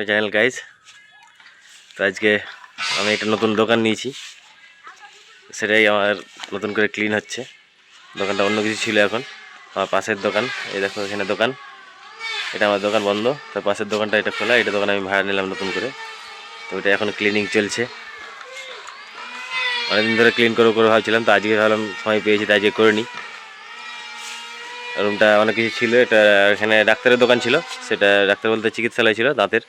Channel guys. তো আজকে আমি একটা নতুন দোকান নিয়েছি, সেটাই আমার নতুন করে ক্লিন হচ্ছে। দোকানটা অন্য কিছু ছিল, এখন আমার পাশের দোকান। এই দেখো এখানে দোকান, এটা আমার দোকান বন্ধ, তার পাশের দোকানটা এটা খোলা। এটা দোকান আমি ভাড়া নিলাম নতুন করে। তো এটা এখন ক্লিনিং চলছে, অনেকদিন ধরে ক্লিন করে ভাবছিলাম, তো আজকে ভাবলাম সময় পেয়েছি তাই আজকে করে নিই। রুমটা অনেক কিছু ছিল, এটা এখানে ডাক্তারের দোকান ছিল, সেটা ডাক্তার বলতে চিকিৎসালয় ছিল দাঁতের।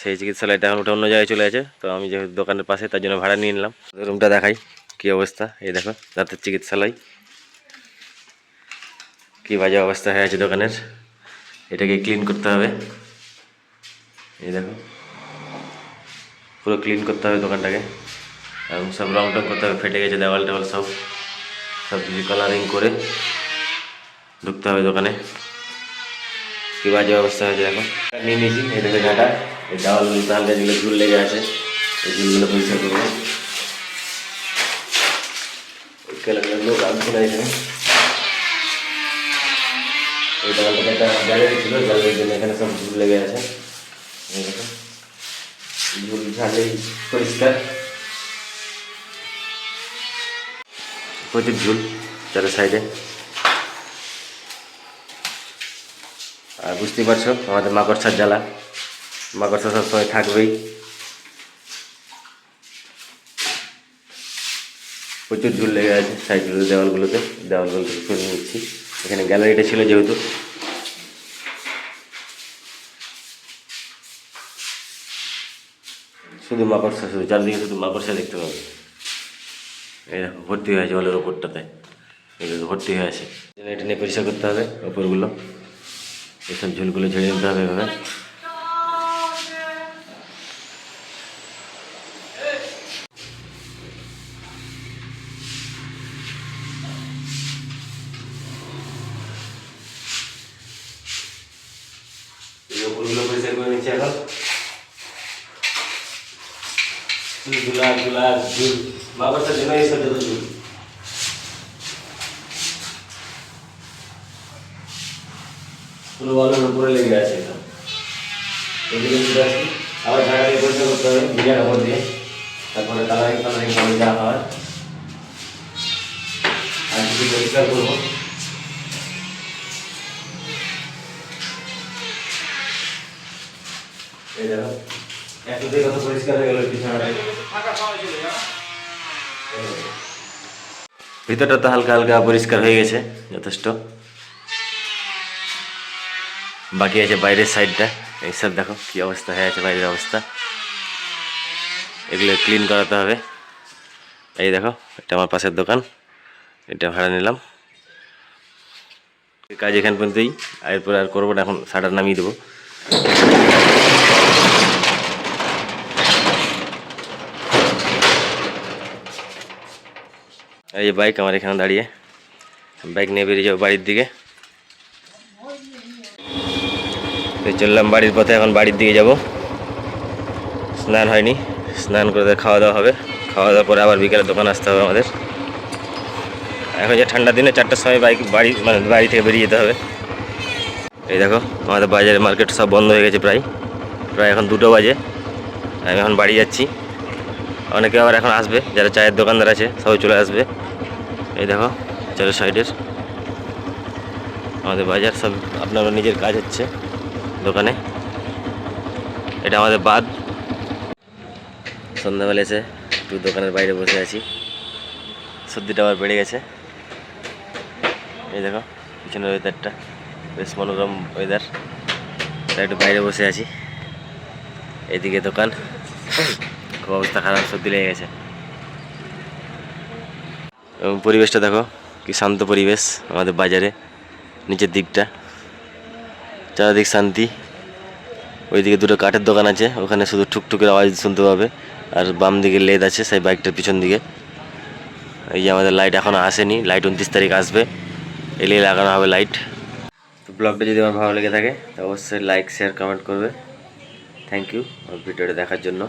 সেই চিকিৎসালয়টা এখন ওটা অন্য জায়গায় চলে আছে, তো আমি যেহেতু দোকানের পাশে তার জন্য ভাড়া নিয়ে নিলাম। রুমটা দেখাই কী অবস্থা। এই দেখো দাঁতের চিকিৎসালয়, কী বাজে অবস্থা হয়ে আছে দোকানের। এটাকে ক্লিন করতে হবে। এই দেখো পুরো ক্লিন করতে হবে দোকানটাকে, এবং সব রং টং করতে হবে, ফেটে গেছে দেওয়াল টেওয়াল সব কিছু কালারিং করে ঢুকতে হবে দোকানে। কী বাজে অবস্থা হয়েছে দেখো। নিয়ে নিয়েছি, এই দেখো ঝাঁটা, এই দেওয়াল হালকা যেগুলো ঝুল লেগে আছে এই ঝুলগুলো পরিষ্কার করবো। লোক আসছিল এখানে, এই দেওয়ালটাকে একটা গ্যালারি ছিল, গ্যালারির জন্য এখানে সব ঝুল লেগে আছে। এই দেখো ঝুল ঝাড়লেই পরিষ্কার, প্রচুর ঝুল চার সাইডে। আর বুঝতেই পারছো আমাদের মাকড়সার জ্বালা, মাকড়সা সবসময় থাকবেই। প্রচুর ঝুল লেগে আছে সাইডগুলোতে, দেওয়ালগুলোতে সরিয়ে নিচ্ছি। এখানে গ্যালারিটা ছিল যেহেতু, শুধু মাকড়সা, শুধু চারদিকে শুধু মাকড়সা দেখতে পাবে। এই দেখো ভর্তি হয়ে আছে জলের ওপরটাতে, এগুলো ভর্তি হয়ে আছে। এটা নিয়ে পরিষ্কার করতে হবে ওপরগুলো, এইসব ঝুলগুলো ঝেড়ে নিতে হবে এভাবে। ওপরগুলো পরিষ্কার করে নিচ্ছি এখন। ঝুল মাকড়সার জন্য এইসব যত ঝুল, পুরো ওয়ালের উপরে লেগে আছে। আবার ঝাড়া দিয়ে পরিষ্কার করতে হবে ভিজা কাপড় দিয়ে, তারপরে কালারিং ভাবে যা হয় আর কিছু পরিষ্কার করবো। এই দেখো একটু দিয়ে কত পরিষ্কার হয়ে গেল বিছানাটাই। ভিতরটা তো হালকা হালকা পরিষ্কার হয়ে গেছে যথেষ্ট, বাকি আছে বাইরের সাইডটা। এইসব দেখো কী অবস্থা হয়ে আছে বাইরের অবস্থা, এগুলো ক্লিন করাতে হবে। এই দেখো এটা আমার পাশের দোকান, এটা ভাড়া নিলাম। কাজ এখান পর্যন্তই, এরপর আর করবো না, এখন শাটার নামিয়ে দেবো। এই যে বাইক আমার এখানে দাঁড়িয়ে, বাইক নিয়ে বেরিয়ে যাবো বাড়ির দিকে। চললাম বাড়ির পথে, এখন বাড়ির দিকে যাব। স্নান হয়নি, স্নান করে খাওয়া দাওয়া হবে, খাওয়া দাওয়ার পরে আবার বিকেলে দোকান আসতে হবে আমাদের। এখন যে ঠান্ডার দিনে 4টার সময় বাড়ি থেকে বেরিয়ে যেতে হবে। এই দেখো আমাদের বাজারে মার্কেট সব বন্ধ হয়ে গেছে, প্রায় এখন 2টো বাজে। আমি এখন বাড়ি যাচ্ছি, অনেকে আবার এখন আসবে, যারা চায়ের দোকানদার আছে সবাই চলে আসবে। এই দেখো চারের সাইডের আমাদের বাজার, সব আপনার নিজের কাজ হচ্ছে দোকানে। এটা আমাদের বাদ। সন্ধ্যাবেলা এসে একটু দোকানের বাইরে বসে আছি, সর্দিটা আবার বেড়ে গেছে। এই দেখো পিছনের ওয়েদারটা বেশ মনোরম ওয়েদার, তাই একটু বাইরে বসে আছি। এইদিকে দোকান, খুব অবস্থা খারাপ, সর্দি লেগে গেছে। এবং পরিবেশটা দেখো কি শান্ত পরিবেশ আমাদের বাজারে, নিচের দিকটা চারিদিক শান্তি। ওইদিকে 2টো কাঠের দোকান আছে, ওখানে শুধু ঠুকঠুকের আওয়াজ শুনতে পাবে। আর বাম দিকে লেদ আছে সেই বাইকটার পিছন দিকে। এই যে আমাদের লাইট এখনও আসেনি, লাইট 29 তারিখ আসবে, এলেই লাগানো হবে লাইট। তো ব্লগটা যদি আমার ভালো লেগে থাকে তো অবশ্যই লাইক শেয়ার কমেন্ট করবে। থ্যাংক ইউ ভিডিওটা দেখার জন্য।